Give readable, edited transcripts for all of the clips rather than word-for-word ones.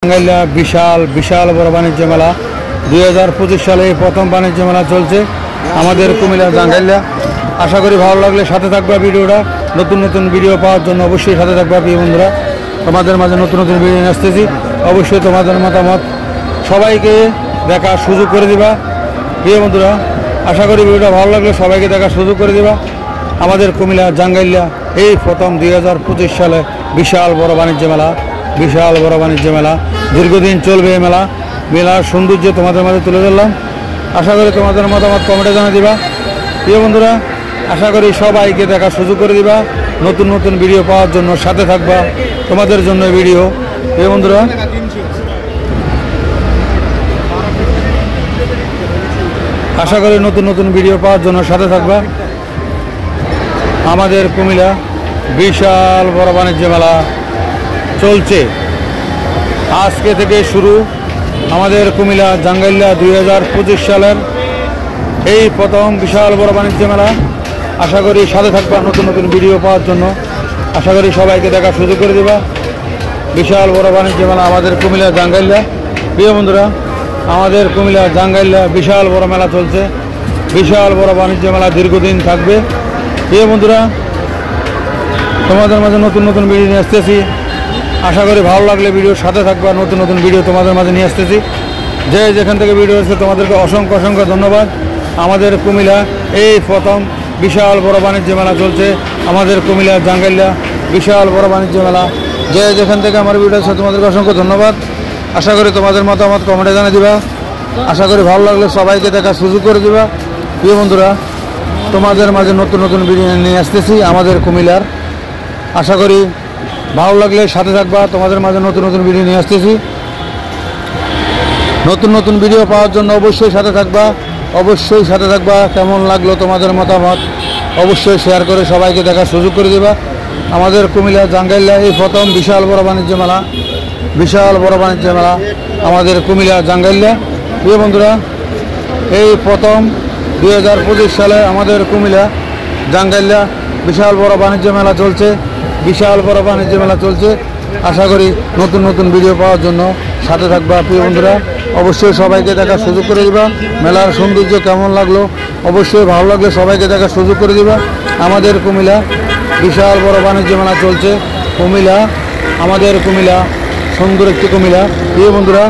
জাঙ্গাইলা বিশাল বিশাল বড় বাণিজ্য মেলা 2025 সালে প্রথম বাণিজ্য মেলা চলছে আমাদের কুমিল্লা জাঙ্গাইলা। আশা করি ভালো লাগলে সাথে থাকবে ভিডিওটা। নতুন নতুন ভিডিও পাওয়ার জন্য অবশ্যই সাথে থাকবে প্রিয় বন্ধুরা। তোমাদের মাঝে নতুন নতুন ভিডিও নিয়ে আসতেছি, অবশ্যই তোমাদের মতামত সবাইকে দেখার সুযোগ করে দিবা প্রিয় বন্ধুরা। আশা করি ভিডিওটা ভালো লাগলে সবাইকে দেখার সুযোগ করে দিবা। আমাদের কুমিল্লা জাঙ্গাইলা এই প্রথম 2025 সালে বিশাল বড় বাণিজ্য মেলা, বিশাল বড় বাণিজ্য মেলা, দীর্ঘদিন চলবে এই মেলা। মেলার সৌন্দর্য তোমাদের মাঝে তুলে ধরলাম। আশা করি তোমাদের মতামত কমেন্টে জানিয়ে দিবা প্রিয় বন্ধুরা। আশা করি সবাইকে দেখার সুযোগ করে দিবা। নতুন নতুন ভিডিও পাওয়ার জন্য সাথে থাকবা, তোমাদের জন্য ভিডিও প্রিয় বন্ধুরা। আশা করি নতুন নতুন ভিডিও পাওয়ার জন্য সাথে থাকবা। আমাদের কুমিল্লা বিশাল বড় বাণিজ্য মেলা চলছে আজকে থেকে শুরু। আমাদের কুমিল্লা জাঙ্গাইলা 2025 সালের এই প্রথম বিশাল বড় বাণিজ্য মেলা। আশা করি সাথে থাকবা নতুন নতুন ভিডিও পাওয়ার জন্য। আশা করি সবাইকে দেখার সুযোগ করে দেবা। বিশাল বড় বাণিজ্য মেলা আমাদের কুমিল্লা জাঙ্গাইলা প্রিয় বন্ধুরা। আমাদের কুমিল্লা জাঙ্গাইলা বিশাল বড় মেলা চলছে, বিশাল বড় বাণিজ্য মেলা দীর্ঘদিন থাকবে প্রিয় বন্ধুরা। তোমাদের মাঝে নতুন নতুন ভিডিও নিয়ে আসতেছি। আশা করি ভালো লাগলে ভিডিওর সাথে থাকবা। নতুন নতুন ভিডিও তোমাদের মাঝে নিয়ে আসতেছি। যে যেখান থেকে ভিডিও আসছে তোমাদেরকে অসংখ্য অসংখ্য ধন্যবাদ। আমাদের কুমিল্লা এই প্রথম বিশাল বড় বাণিজ্য মেলা চলছে আমাদের কুমিল্লা জাঙ্গাইলা বিশাল বড় বাণিজ্য মেলা। যে যেখান থেকে আমার ভিডিও আসছে তোমাদেরকে অসংখ্য ধন্যবাদ। আশা করি তোমাদের মতামত কমেন্টে জানিয়ে দিবা। আশা করি ভালো লাগলে সবাইকে দেখার সুযোগ করে দিবা প্রিয় বন্ধুরা। তোমাদের মাঝে নতুন নতুন ভিডিও নিয়ে আসতেছি আমাদের কুমিল্লার। আশা করি ভালো লাগলে সাথে থাকবা। তোমাদের মাঝে নতুন নতুন ভিডিও নিয়ে আসতেছি। নতুন নতুন ভিডিও পাওয়ার জন্য অবশ্যই সাথে থাকবা, অবশ্যই সাথে থাকবা। কেমন লাগলো তোমাদের মতামত অবশ্যই শেয়ার করে সবাইকে দেখার সুযোগ করে দেবা। আমাদের কুমিল্লা জাঙ্গাইলা এই প্রথম বিশাল বড় বাণিজ্য মেলা, বিশাল বড় বাণিজ্য মেলা আমাদের কুমিল্লা জাঙ্গাইলা প্রিয় বন্ধুরা। এই প্রথম 2025 সালে আমাদের কুমিল্লা জাঙ্গাইলা বিশাল বড় বাণিজ্য মেলা চলছে, বিশাল বড় বাণিজ্য মেলা চলছে। আশা করি নতুন নতুন ভিডিও পাওয়ার জন্য সাথে থাকবা প্রিয় বন্ধুরা। অবশ্যই সবাইকে দেখার সুযোগ করে দিবা। মেলার সৌন্দর্য কেমন লাগলো অবশ্যই ভালো লাগলে সবাইকে দেখার সুযোগ করে দিবা। আমাদের কুমিল্লা বিশাল বড় বাণিজ্য মেলা চলছে কুমিল্লা, আমাদের কুমিল্লা সুন্দর একটি কুমিল্লা প্রিয় বন্ধুরা।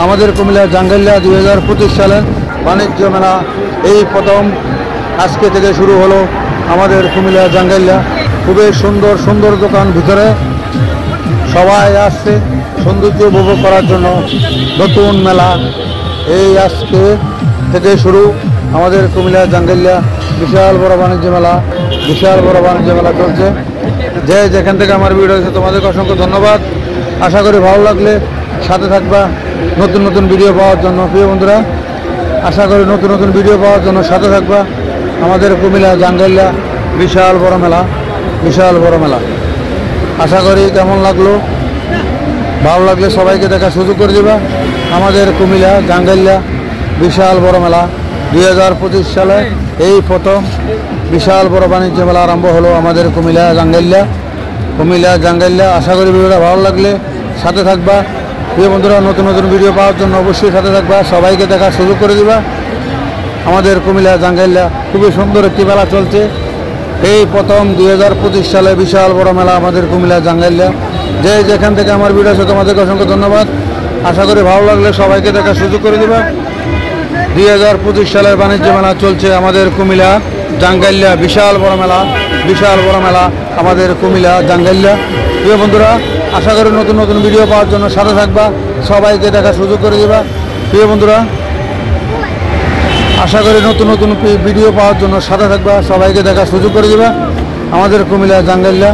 আমাদের কুমিল্লা জাঙ্গাইলা 2025 সালের বাণিজ্য মেলা এই প্রথম আজকে থেকে শুরু হলো আমাদের কুমিল্লা জাঙ্গাইলা। খুবই সুন্দর সুন্দর দোকান, ভিতরে সবাই আসছে সৌন্দর্য উপভোগ করার জন্য। নতুন মেলা এই আজকে থেকে শুরু আমাদের কুমিল্লা জাঙ্গাইলা বিশাল বড় বাণিজ্য মেলা, বিশাল বড় বাণিজ্য মেলা চলছে। যে যেখান থেকে আমার ভিডিও হয়েছে তোমাদেরকে অসংখ্য ধন্যবাদ। আশা করি ভালো লাগলে সাথে থাকবা নতুন নতুন ভিডিও পাওয়ার জন্য প্রিয় বন্ধুরা। আশা করি নতুন নতুন ভিডিও পাওয়ার জন্য সাথে থাকবা। আমাদের কুমিল্লা জাঙ্গাইলা বিশাল বড় মেলা, বিশাল বড় মেলা। আশা করি কেমন লাগলো ভালো লাগলে সবাইকে দেখার সুযোগ করে দেবা। আমাদের কুমিল্লা জাঙ্গাইলা বিশাল বড় মেলা 2025 সালে এই প্রথম বিশাল বড় বাণিজ্য মেলা আরম্ভ হলো আমাদের কুমিল্লা জাঙ্গাইলা, কুমিল্লা জাঙ্গাইলা। আশা করি ভিডিওটা ভালো লাগলে সাথে থাকবা প্রিয় বন্ধুরা। নতুন নতুন ভিডিও পাওয়ার জন্য অবশ্যই সাথে থাকবা, সবাইকে দেখার সুযোগ করে দিবা। আমাদের কুমিল্লা জাঙ্গাইলা খুবই সুন্দর একটি মেলা চলছে এই প্রথম 2025 সালে বিশাল বড় মেলা আমাদের কুমিল্লা জাঙ্গাইলা। যে যেখান থেকে আমার ভিডিও আছে তোমাদেরকে অসংখ্য ধন্যবাদ। আশা করি ভালো লাগলে সবাইকে দেখার সুযোগ করে দিবা। 2025 সালের বাণিজ্য মেলা চলছে আমাদের কুমিল্লা জাঙ্গাইলা বিশাল বড় মেলা, বিশাল বড় মেলা আমাদের কুমিল্লা জাঙ্গাইলা প্রিয় বন্ধুরা। আশা করি নতুন নতুন ভিডিও পাওয়ার জন্য সাথে থাকবা, সবাইকে দেখার সুযোগ করে দিবা প্রিয় বন্ধুরা। আশা করি নতুন নতুন ভিডিও পাওয়ার জন্য সাথে থাকবা, সবাইকে দেখার সুযোগ করে দিবা। আমাদের কুমিল্লা জাঙ্গাইলা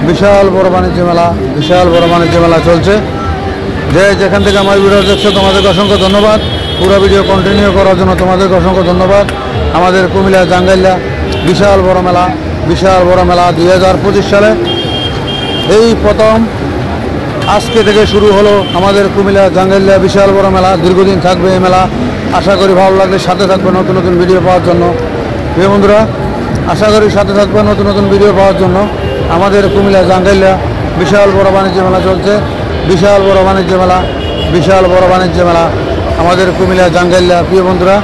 বিশাল বড় বাণিজ্য মেলা, বিশাল বড় বাণিজ্য মেলা চলছে। যে যেখান থেকে আমার ভিডিও দেখছো তোমাদেরকে অসংখ্য ধন্যবাদ। পুরো ভিডিও কন্টিনিউ করার জন্য তোমাদেরকে অসংখ্য ধন্যবাদ। আমাদের কুমিল্লা জাঙ্গাইলা বিশাল বড় মেলা, বিশাল বড় মেলা 2025 সালে এই প্রথম আজকে থেকে শুরু হলো আমাদের কুমিল্লা জাঙ্গাইলা বিশাল বড় মেলা। দীর্ঘদিন থাকবে এই মেলা। আশা করি ভালো লাগলে সাথে থাকবে নতুন নতুন ভিডিও পাওয়ার জন্য প্রিয় বন্ধুরা। আশা করি সাথে থাকবে নতুন নতুন ভিডিও পাওয়ার জন্য। আমাদের কুমিল্লা জাঙ্গাইলা বিশাল বড় বাণিজ্য মেলা চলছে বিশাল বড় বাণিজ্য মেলা, বিশাল বড় বাণিজ্য মেলা আমাদের কুমিল্লা জাঙ্গাইল্লা। প্রিয় বন্ধুরা,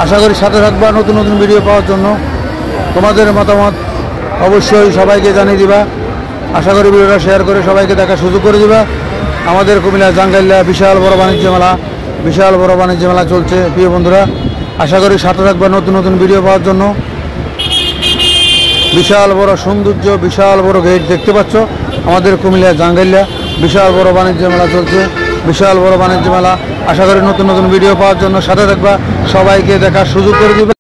আশা করি সাথে থাকবা নতুন নতুন ভিডিও পাওয়ার জন্য। তোমাদের মতামত অবশ্যই সবাইকে জানিয়ে দিবা। আশা করি ভিডিওটা শেয়ার করে সবাইকে দেখার সুযোগ করে দিবা। আমাদের কুমিল্লা জাঙ্গাইল্লা বিশাল বড় বাণিজ্য মেলা, বিশাল বড় বাণিজ্য মেলা চলছে। প্রিয় বন্ধুরা, আশা করি সাথে থাকবা নতুন নতুন ভিডিও পাওয়ার জন্য। বিশাল বড় সৌন্দর্য, বিশাল বড় গেট দেখতে পাচ্ছ আমাদের কুমিল্লা জাঙ্গাইল্লা। বিশাল বড় বাণিজ্য মেলা চলছে, বিশাল বড় বাণিজ্য মেলা। আশা করি নতুন নতুন ভিডিও পাওয়ার জন্য সাথে থাকবা, সবাইকে দেখার সুযোগ করে দিবে।